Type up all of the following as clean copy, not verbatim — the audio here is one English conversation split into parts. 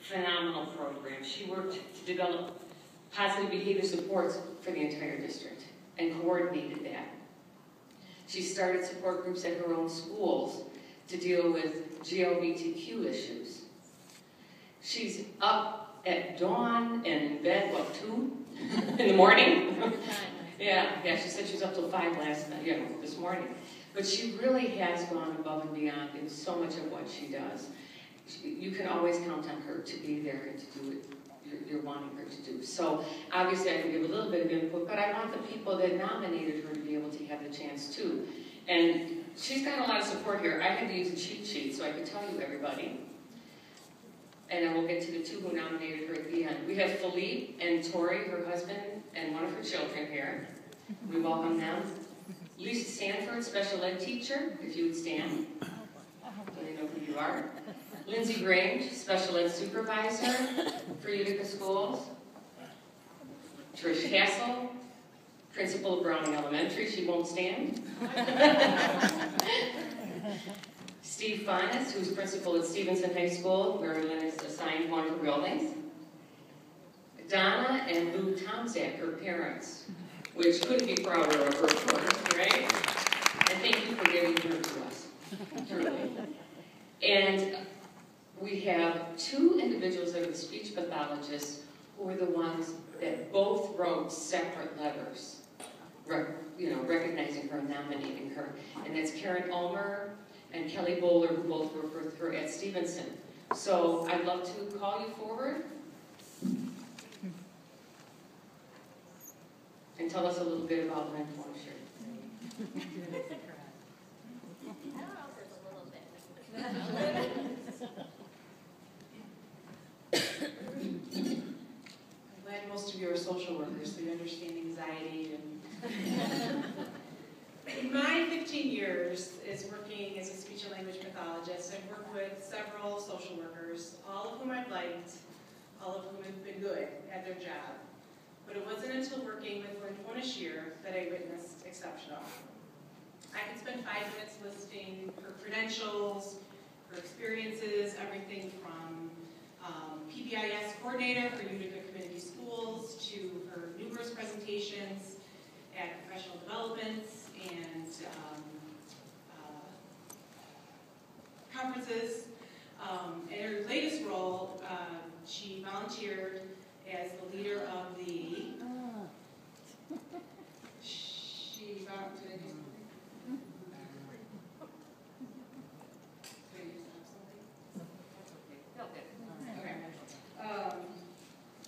phenomenal program. She worked to develop positive behavior supports for the entire district and coordinated that. She started support groups at her own schools to deal with GLBTQ issues. She's up at dawn and in bed, what, 2 in the morning? Yeah, she said she was up till 5 last night, this morning. But she really has gone above and beyond in so much of what she does. You can always count on her to be there and to do what you're wanting her to do. So obviously I can give a little bit of input, but I want the people that nominated her to be able to have the chance too. And she's got a lot of support here. I had to use a cheat sheet so I could tell you everybody. And then we'll get to the 2 who nominated her at the end. We have Philippe and Tori, her husband, and one of her children here. We welcome them. Lisa Sanford, special ed teacher, if you would stand. So you know who you are. Lindsay Grange, special ed supervisor for Utica Schools. Trish Castle, principal of Browning Elementary, she won't stand. Steve Fonacier, who's principal at Stevenson High School, where Lynn is assigned one of her buildings. Donna and Lou Tomzak, her parents, which couldn't be prouder of her, of course, right? And thank you for giving her to us, truly. And we have 2 individuals that are the speech pathologists who are the ones that both wrote separate letters, recognizing her and nominating her. And that's Karen Ulmer and Kelly Bowler, who both work with her at Stevenson. So I'd love to call you forward and tell us a little bit about Lynn Fonacier. I don't know if there's a little bit. I'm glad most of you are social workers, so you understand anxiety. In my 15 years as working as a speech and language pathologist, I've worked with several social workers, all of whom I've liked, all of whom have been good at their job. But it wasn't until working with Lynn Fonacier that I witnessed exceptional. I could spend 5 minutes listing her credentials, her experiences, everything from PBIS coordinator for Utica Community Schools to her numerous presentations at professional developments and conferences. In her latest role, she volunteered as the leader of the... She volunteered...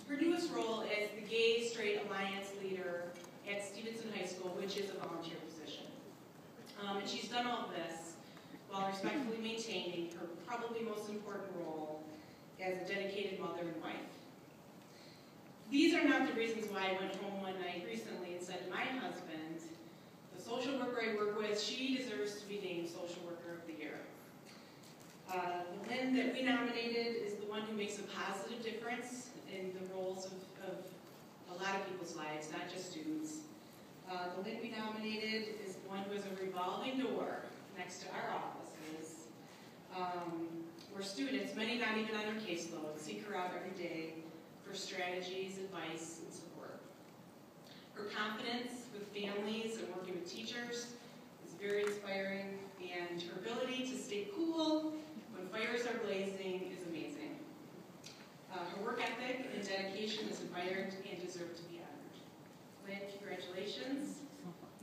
Her newest role is the Gay Straight Alliance leader at Stevenson High School, which is a volunteer position. And she's done all of this while respectfully maintaining her probably most important role as a dedicated mother and wife. These are not the reasons why I went home one night recently and said to my husband, the social worker I work with, she deserves to be named Social Worker of the Year. The Lynn that we nominated is the one who makes a positive difference in the roles of a lot of people's lives, not just students. The Lynn we nominated is the one who has a revolving door next to our offices, where students, many not even on their caseload, seek her out every day for strategies, advice, and support. Her confidence with families and working with teachers is very inspiring, and her ability to stay cool when fires are blazing is amazing. Her work ethic and dedication is admired and deserve to be honored. Lynn, congratulations.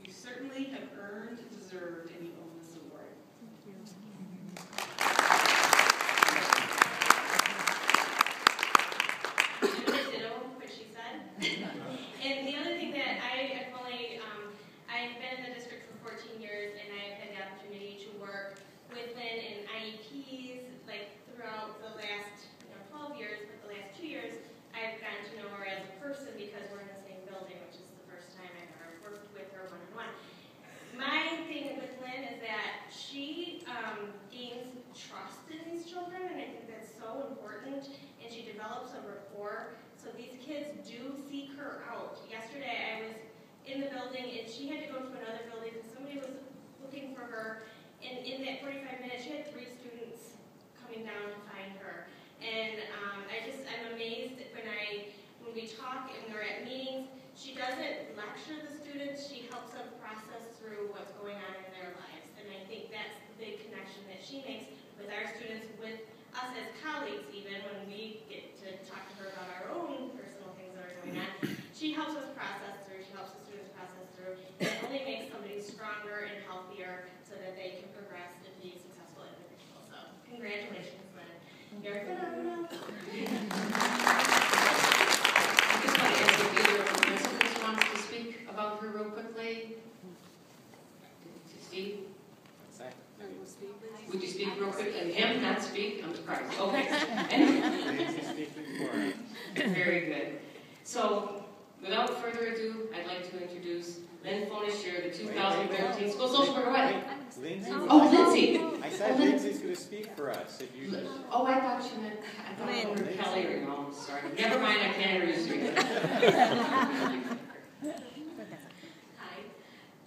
You certainly have earned, deserved, and you own this award. And the other thing that I've been in the district for 14 years, and I've had the opportunity to work with Lynn in IEPs, like throughout the last 12 years, but the last 2 years, I've gotten to know her as a person because we're in the same building, which is the first time I've ever worked with her one-on-one. My thing with Lynn is that she gains trust in these children, and I think that's so important, and she develops a rapport. So these kids do seek her out. Yesterday I was in the building and she had to go to another building and somebody was looking for her. And in that 45 minutes she had 3 students coming down to find her. And I just process through what's going on in their lives. And I think that's the big connection that she makes with our students, with us as colleagues even, when we get to talk to her about our own personal things that are going on. She helps us process through, she helps the students process through. And it only makes somebody stronger and healthier so that they can progress and be successful individuals. So congratulations, Lynn. You're phenomenal. Wants to speak about her real quickly? Steve? Would you speak real quick? And him not speak? I'm surprised. Okay. Very good. So, without further ado, I'd like to introduce Lynn Fonacier, the 2013 School Social Worker. What? Lindsay? Oh, Lindsay. I said Lindsay's going to speak for us. If you Oh, I thought you meant, I thought you were Kelly or no, sorry. Never mind, I can't introduce you. Hi.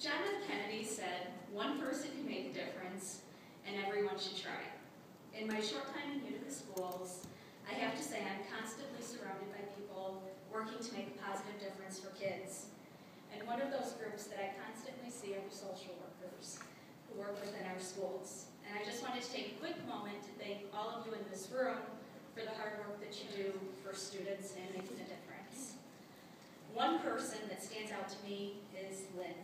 John F. Kennedy said, one person can make a difference, and everyone should try. In my short time in Utica schools, I have to say I'm constantly surrounded by people working to make a positive difference for kids. And one of those groups that I constantly see are the social workers who work within our schools. And I just wanted to take a quick moment to thank all of you in this room for the hard work that you do for students and making a difference. One person that stands out to me is Lynn.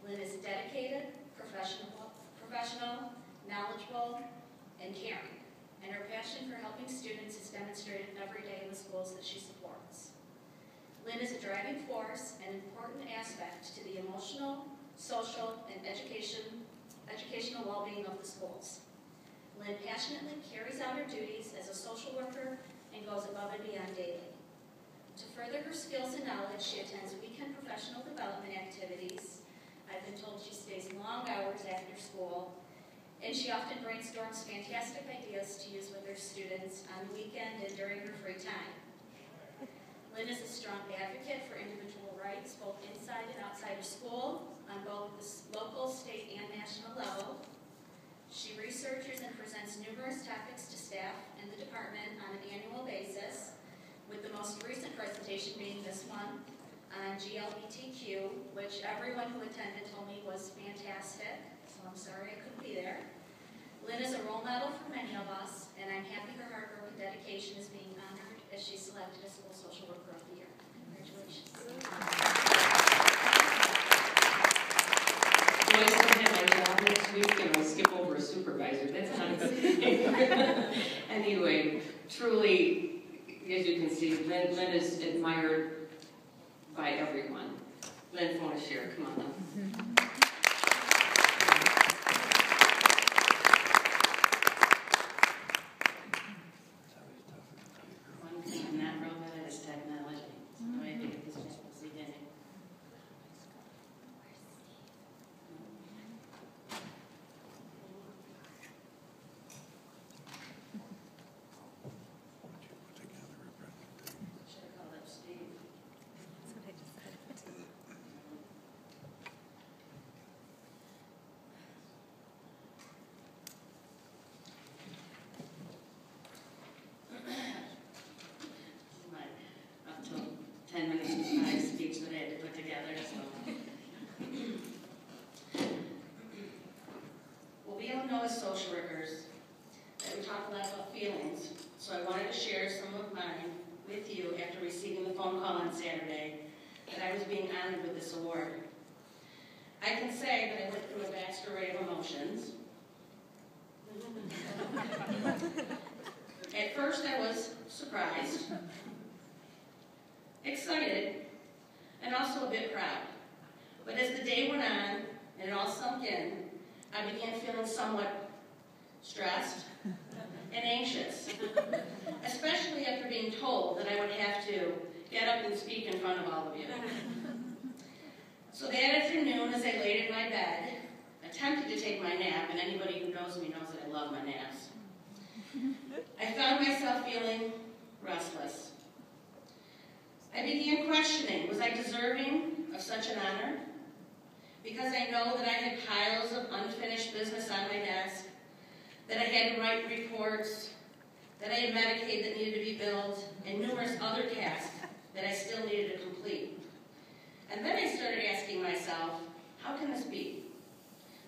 Lynn is dedicated, professional, knowledgeable, and caring. And her passion for helping students is demonstrated every day in the schools that she supports. Lynn is a driving force and important aspect to the emotional, social, and educational well-being of the schools. Lynn passionately carries out her duties as a social worker and goes above and beyond daily. To further her skills and knowledge, she attends weekend professional development activities. I've been told she stays long hours after school, and she often brainstorms fantastic ideas to use with her students on the weekend and during her free time. Lynn is a strong advocate for individual rights, both inside and outside of school, on both the local, state, and national level. She researches and presents numerous topics to staff and the department on an annual basis, with the most recent presentation being this month on GLBTQ, which everyone who attended told me was fantastic, so I'm sorry I couldn't be there. Lynn is a role model for many of us, and I'm happy her hard work and dedication is being honored as she's selected as School Social Worker of the Year. Congratulations. Well, I still have my job next week, and I'll skip over a supervisor. That's not a good thing. Anyway, truly, as you can see, Lynn is admired by everyone. Lynn Fonacier, come on up. One thing I'm not real good at is technology. So I have to get this back to the beginning. Should I call up Steve? Up till 10 minutes of my speech that I had to put together, so. Well, we all know as social workers that we talk a lot about feelings, so I wanted to share some of mine with you after receiving the phone call on Saturday that I was being honored with this award. I can say that I went through a vast array of emotions. At first I was surprised, excited, and also a bit proud. But as the day went on and it all sunk in, I began feeling somewhat stressed and anxious, especially after being told that I would have to get up and speak in front of all of you. So that afternoon, as I laid in my bed, attempted to take my nap, and anybody who knows me knows that I love my naps, I found myself feeling restless. I began questioning, was I deserving of such an honor? Because I know that I had piles of unfinished business on my desk, that I had to write reports, that I had Medicaid that needed to be billed, and numerous other tasks that I still needed to complete. And then I started asking myself, how can this be?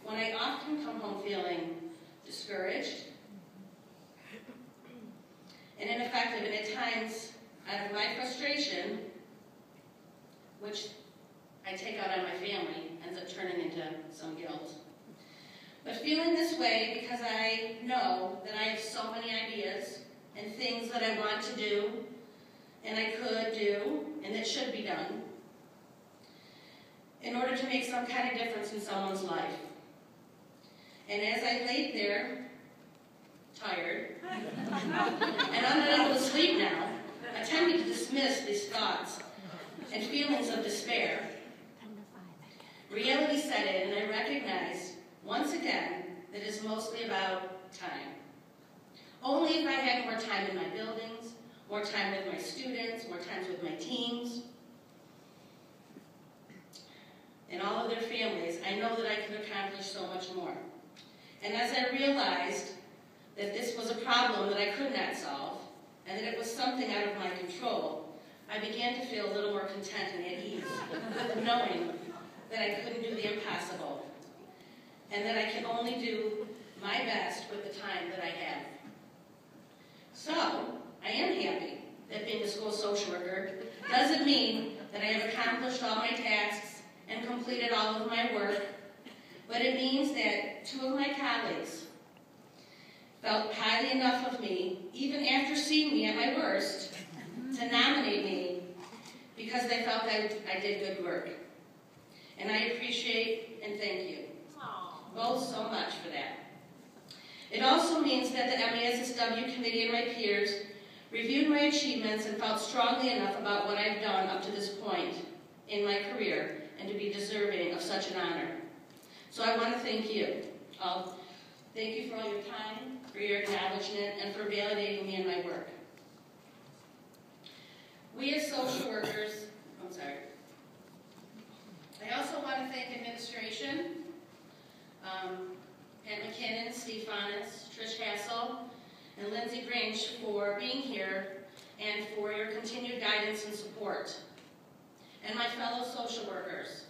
When I often come home feeling discouraged and ineffective, and at times, out of my frustration, which I take out on my family, ends up turning into some guilt. But feeling this way because I know that I have so many ideas and things that I want to do, and I could do, and that should be done, in order to make some kind of difference in someone's life. And as I laid there, tired, and unable to sleep now, attempting to dismiss these thoughts and feelings of despair, reality set in, and I recognized, once again, that it's mostly about time. Only if I had more time in my buildings, more time with my students, more time with my teams, and all of their families, I know that I could accomplish so much more. And as I realized that this was a problem that I could not solve, and that it was something out of my control, I began to feel a little more content and at ease with knowing that I couldn't do the impossible, and that I can only do my best with the time that I have. So, I am happy that being a school social worker doesn't mean that I have accomplished all my tasks and completed all of my work, but it means that 2 of my colleagues felt highly enough of me, even after seeing me at my worst, to nominate me because they felt I did good work. And I appreciate and thank you both so much for that. It also means that the MESSW committee and my peers reviewed my achievements and felt strongly enough about what I've done up to this point in my career and to be deserving of such an honor. So I want to thank you. Thank you for all your time, for your acknowledgement, and for validating me in my work. We as social workers, I also want to thank administration, Pat McKinnon, Steve Fonacier, Trish Hassel, and Lindsay Grange for being here and for your continued guidance and support. And my fellow social workers,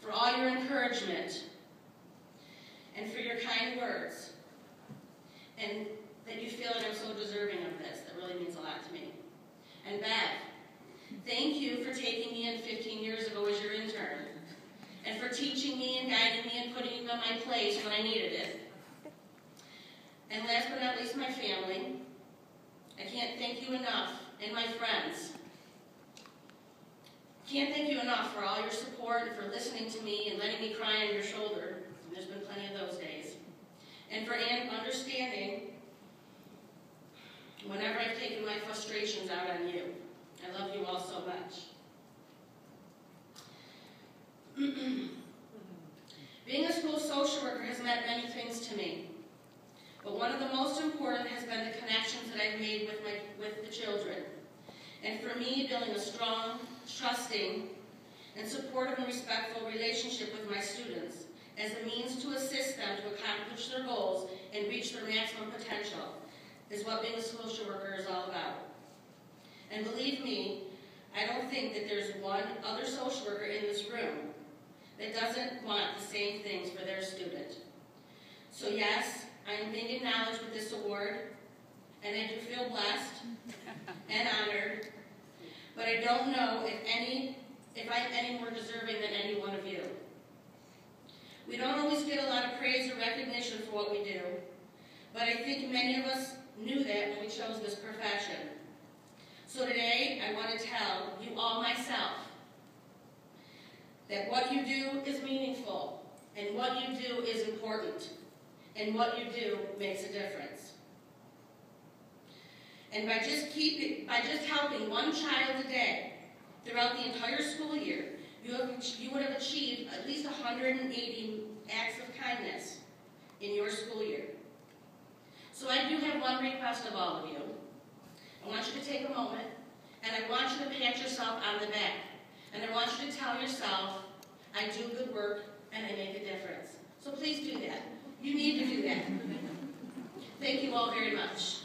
for all your encouragement and for your kind words, and that you feel that I'm so deserving of this. That really means a lot to me. And Beth, thank you for taking me in 15 years ago as your intern, and for teaching me and guiding me and putting me in my place when I needed it. And last but not least, my family. I can't thank you enough, and my friends. Can't thank you enough for all your support and for listening to me and letting me cry on your shoulder. And there's been plenty of those days. And for understanding whenever I've taken my frustrations out on you. I love you all so much. Being a school social worker has meant many things to me. But one of the most important has been the connections that I've made with the children. And for me, building a strong, trusting, and supportive and respectful relationship with my students as a means to assist them to accomplish their goals and reach their maximum potential is what being a social worker is all about. And believe me, I don't think that there's one other social worker in this room that doesn't want the same things for their student. So yes, I am being acknowledged with this award, and I do feel blessed and honored, but I don't know if I'm any more deserving than any one of you. We don't always get a lot of praise or recognition for what we do, but I think many of us knew that when we chose this profession. So today, I want to tell you all myself that what you do is meaningful, and what you do is important, and what you do makes a difference. And by just helping one child a day throughout the entire school year, you would have achieved at least 180 acts of kindness in your school year. So I do have one request of all of you. I want you to take a moment, and I want you to pat yourself on the back. And I want you to tell yourself, I do good work, and I make a difference. So please do that. You need to do that. Thank you all very much.